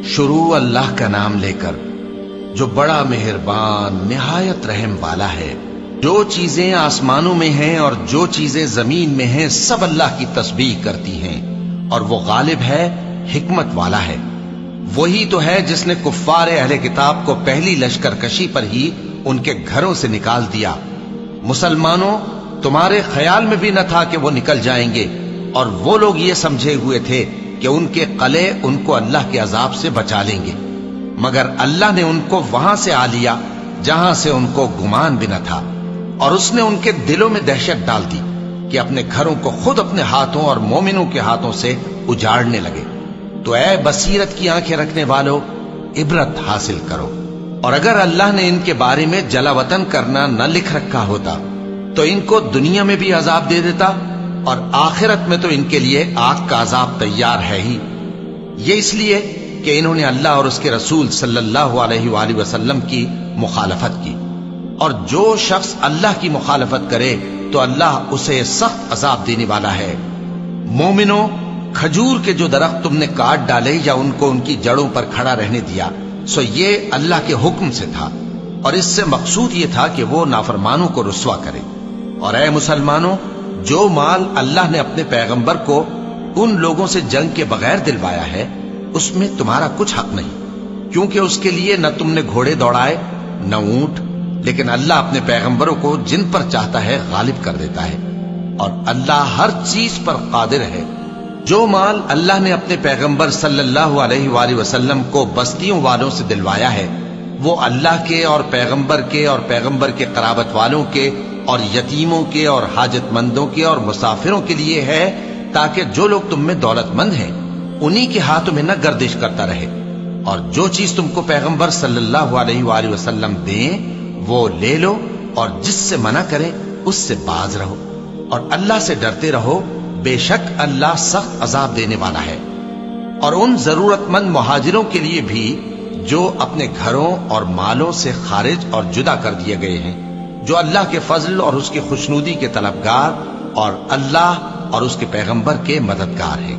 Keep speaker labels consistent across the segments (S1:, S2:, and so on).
S1: شروع اللہ کا نام لے کر جو بڑا مہربان نہایت رحم والا ہے۔ جو چیزیں آسمانوں میں ہیں اور جو چیزیں زمین میں ہیں سب اللہ کی تسبیح کرتی ہیں، اور وہ غالب ہے، حکمت والا ہے۔ وہی تو ہے جس نے کفار اہل کتاب کو پہلی لشکر کشی پر ہی ان کے گھروں سے نکال دیا۔ مسلمانوں، تمہارے خیال میں بھی نہ تھا کہ وہ نکل جائیں گے، اور وہ لوگ یہ سمجھے ہوئے تھے کہ ان کے قلعے ان کو اللہ کے عذاب سے بچا لیں گے، مگر اللہ نے ان کو وہاں سے آ لیا جہاں سے ان کو گمان بھی نہ تھا، اور اس نے ان کے دلوں میں دہشت ڈال دی کہ اپنے گھروں کو خود اپنے ہاتھوں اور مومنوں کے ہاتھوں سے اجاڑنے لگے۔ تو اے بصیرت کی آنکھیں رکھنے والو، عبرت حاصل کرو۔ اور اگر اللہ نے ان کے بارے میں جلا وطن کرنا نہ لکھ رکھا ہوتا تو ان کو دنیا میں بھی عذاب دے دیتا، اور آخرت میں تو ان کے لیے آگ کا عذاب تیار ہے ہی۔ یہ اس لیے کہ انہوں نے اللہ اور اس کے رسول صلی اللہ علیہ وآلہ وسلم کی مخالفت کی، اور جو شخص اللہ کی مخالفت کرے تو اللہ اسے سخت عذاب دینے والا ہے۔ مومنوں، کھجور کے جو درخت تم نے کاٹ ڈالے یا ان کو ان کی جڑوں پر کھڑا رہنے دیا، سو یہ اللہ کے حکم سے تھا، اور اس سے مقصود یہ تھا کہ وہ نافرمانوں کو رسوا کرے۔ اور اے مسلمانوں، جو مال اللہ نے اپنے پیغمبر کو ان لوگوں سے جنگ کے بغیر دلوایا ہے اس میں تمہارا کچھ حق نہیں، کیونکہ اس کے لیے نہ تم نے گھوڑے دوڑائے نہ اونٹ، لیکن اللہ اپنے پیغمبروں کو جن پر چاہتا ہے غالب کر دیتا ہے، اور اللہ ہر چیز پر قادر ہے۔ جو مال اللہ نے اپنے پیغمبر صلی اللہ علیہ وآلہ وسلم کو بستیوں والوں سے دلوایا ہے وہ اللہ کے اور پیغمبر کے قرابت والوں کے اور یتیموں کے اور حاجت مندوں کے اور مسافروں کے لیے ہے، تاکہ جو لوگ تم میں دولت مند ہیں انہی کے ہاتھوں میں نہ گردش کرتا رہے، اور جو چیز تم کو پیغمبر صلی اللہ علیہ وآلہ وسلم دیں وہ لے لو، اور جس سے منع کرے اس سے باز رہو، اور اللہ سے ڈرتے رہو، بے شک اللہ سخت عذاب دینے والا ہے۔ اور ان ضرورت مند مہاجروں کے لیے بھی جو اپنے گھروں اور مالوں سے خارج اور جدا کر دیے گئے ہیں، جو اللہ کے فضل اور اس کی خوشنودی کے طلبگار اور اللہ اور اس کے پیغمبر کے مددگار ہیں،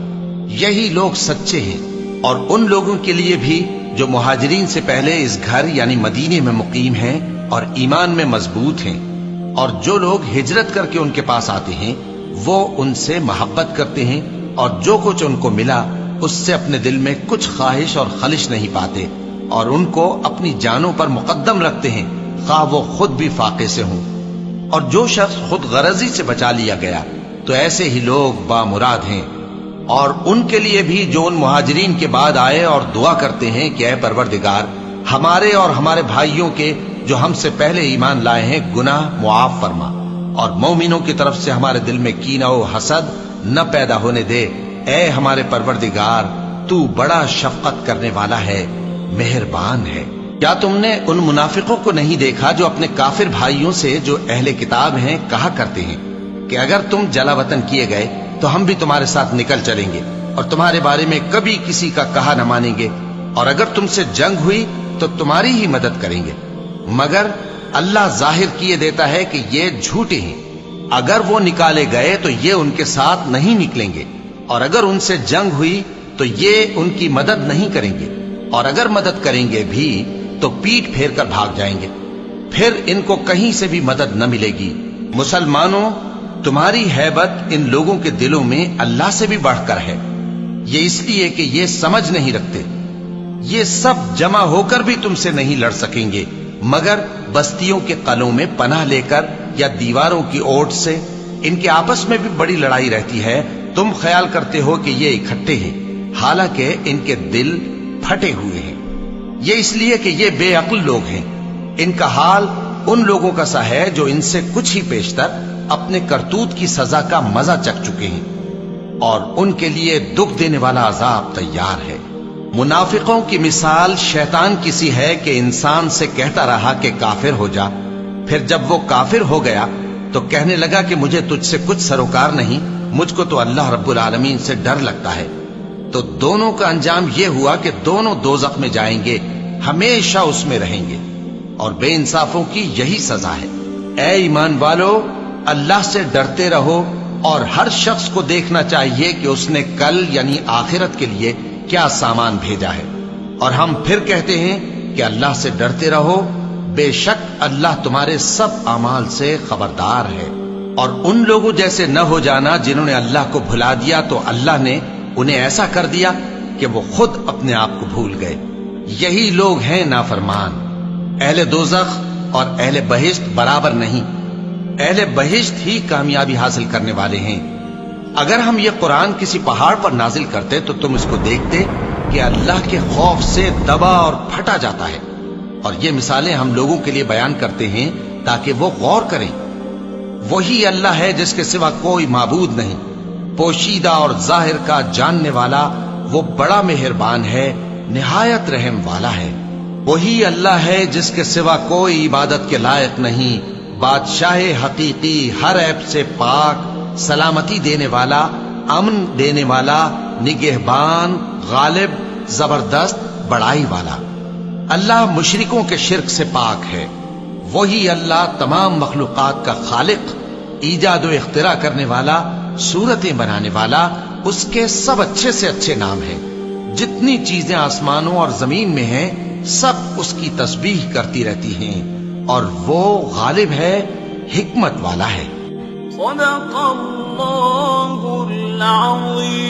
S1: یہی لوگ سچے ہیں۔ اور ان لوگوں کے لیے بھی جو مہاجرین سے پہلے اس گھر یعنی مدینے میں مقیم ہیں اور ایمان میں مضبوط ہیں، اور جو لوگ ہجرت کر کے ان کے پاس آتے ہیں وہ ان سے محبت کرتے ہیں، اور جو کچھ ان کو ملا اس سے اپنے دل میں کچھ خواہش اور خلش نہیں پاتے، اور ان کو اپنی جانوں پر مقدم رکھتے ہیں خواہ وہ خود بھی فاقے سے ہوں۔ اور جو شخص خود غرضی سے بچا لیا گیا تو ایسے ہی لوگ بامراد ہیں۔ اور ان کے لیے بھی جو ان مہاجرین کے بعد آئے اور دعا کرتے ہیں کہ اے پروردگار ہمارے اور ہمارے بھائیوں کے جو ہم سے پہلے ایمان لائے ہیں گناہ معاف فرما، اور مومنوں کی طرف سے ہمارے دل میں کینہ و حسد نہ پیدا ہونے دے، اے ہمارے پروردگار تو بڑا شفقت کرنے والا ہے، مہربان ہے۔ کیا تم نے ان منافقوں کو نہیں دیکھا جو اپنے کافر بھائیوں سے جو اہل کتاب ہیں کہا کرتے ہیں کہ اگر تم جلا وطن کیے گئے تو ہم بھی تمہارے ساتھ نکل چلیں گے اور تمہارے بارے میں کبھی کسی کا کہا نہ مانیں گے، اور اگر تم سے جنگ ہوئی تو تمہاری ہی مدد کریں گے، مگر اللہ ظاہر کیے دیتا ہے کہ یہ جھوٹے ہیں۔ اگر وہ نکالے گئے تو یہ ان کے ساتھ نہیں نکلیں گے، اور اگر ان سے جنگ ہوئی تو یہ ان کی مدد نہیں کریں گے، اور اگر مدد کریں گے بھی تو پیٹ پھیر کر بھاگ جائیں گے، پھر ان کو کہیں سے بھی مدد نہ ملے گی۔ مسلمانوں، تمہاری ہیبت ان لوگوں کے دلوں میں اللہ سے بھی بڑھ کر ہے، یہ اس لیے کہ یہ سمجھ نہیں رکھتے۔ یہ سب جمع ہو کر بھی تم سے نہیں لڑ سکیں گے مگر بستیوں کے قلعوں میں پناہ لے کر یا دیواروں کی اوٹ سے۔ ان کے آپس میں بھی بڑی لڑائی رہتی ہے، تم خیال کرتے ہو کہ یہ اکٹھے ہیں، حالانکہ ان کے دل پھٹے ہوئے ہیں۔ یہ اس لیے کہ یہ بے عقل لوگ ہیں۔ ان کا حال ان لوگوں کا سا ہے جو ان سے کچھ ہی پیشتر اپنے کرتوت کی سزا کا مزہ چکھ چکے ہیں، اور ان کے لیے دکھ دینے والا عذاب تیار ہے۔ منافقوں کی مثال شیطان کی سی ہے کہ انسان سے کہتا رہا کہ کافر ہو جا، پھر جب وہ کافر ہو گیا تو کہنے لگا کہ مجھے تجھ سے کچھ سروکار نہیں، مجھ کو تو اللہ رب العالمین سے ڈر لگتا ہے۔ تو دونوں کا انجام یہ ہوا کہ دونوں دوزخ میں جائیں گے، ہمیشہ اس میں رہیں گے، اور بے انصافوں کی یہی سزا ہے۔ اے ایمان والو، اللہ سے ڈرتے رہو، اور ہر شخص کو دیکھنا چاہیے کہ اس نے کل یعنی آخرت کے لیے کیا سامان بھیجا ہے، اور ہم پھر کہتے ہیں کہ اللہ سے ڈرتے رہو، بے شک اللہ تمہارے سب اعمال سے خبردار ہے۔ اور ان لوگوں جیسے نہ ہو جانا جنہوں نے اللہ کو بھلا دیا تو اللہ نے انہیں ایسا کر دیا کہ وہ خود اپنے آپ کو بھول گئے۔ یہی لوگ ہیں نافرمان۔ اہل دوزخ اور اہل بہشت برابر نہیں، اہل بہشت ہی کامیابی حاصل کرنے والے ہیں۔ اگر ہم یہ قرآن کسی پہاڑ پر نازل کرتے تو تم اس کو دیکھتے کہ اللہ کے خوف سے دبا اور پھٹا جاتا ہے۔ اور یہ مثالیں ہم لوگوں کے لیے بیان کرتے ہیں تاکہ وہ غور کریں۔ وہی اللہ ہے جس کے سوا کوئی معبود نہیں، پوشیدہ اور ظاہر کا جاننے والا، وہ بڑا مہربان ہے، نہایت رحم والا ہے۔ وہی اللہ ہے جس کے سوا کوئی عبادت کے لائق نہیں، بادشاہ حقیقی، ہر عیب سے پاک، سلامتی دینے والا، امن دینے والا، نگہبان، غالب، زبردست، بڑائی والا۔ اللہ مشرکوں کے شرک سے پاک ہے۔ وہی اللہ تمام مخلوقات کا خالق، ایجاد و اختراع کرنے والا، صورتیں بنانے والا، اس کے سب اچھے سے اچھے نام ہیں۔ جتنی چیزیں آسمانوں اور زمین میں ہیں سب اس کی تسبیح کرتی رہتی ہیں، اور وہ غالب ہے، حکمت والا ہے۔
S2: صدق اللہ العظیم۔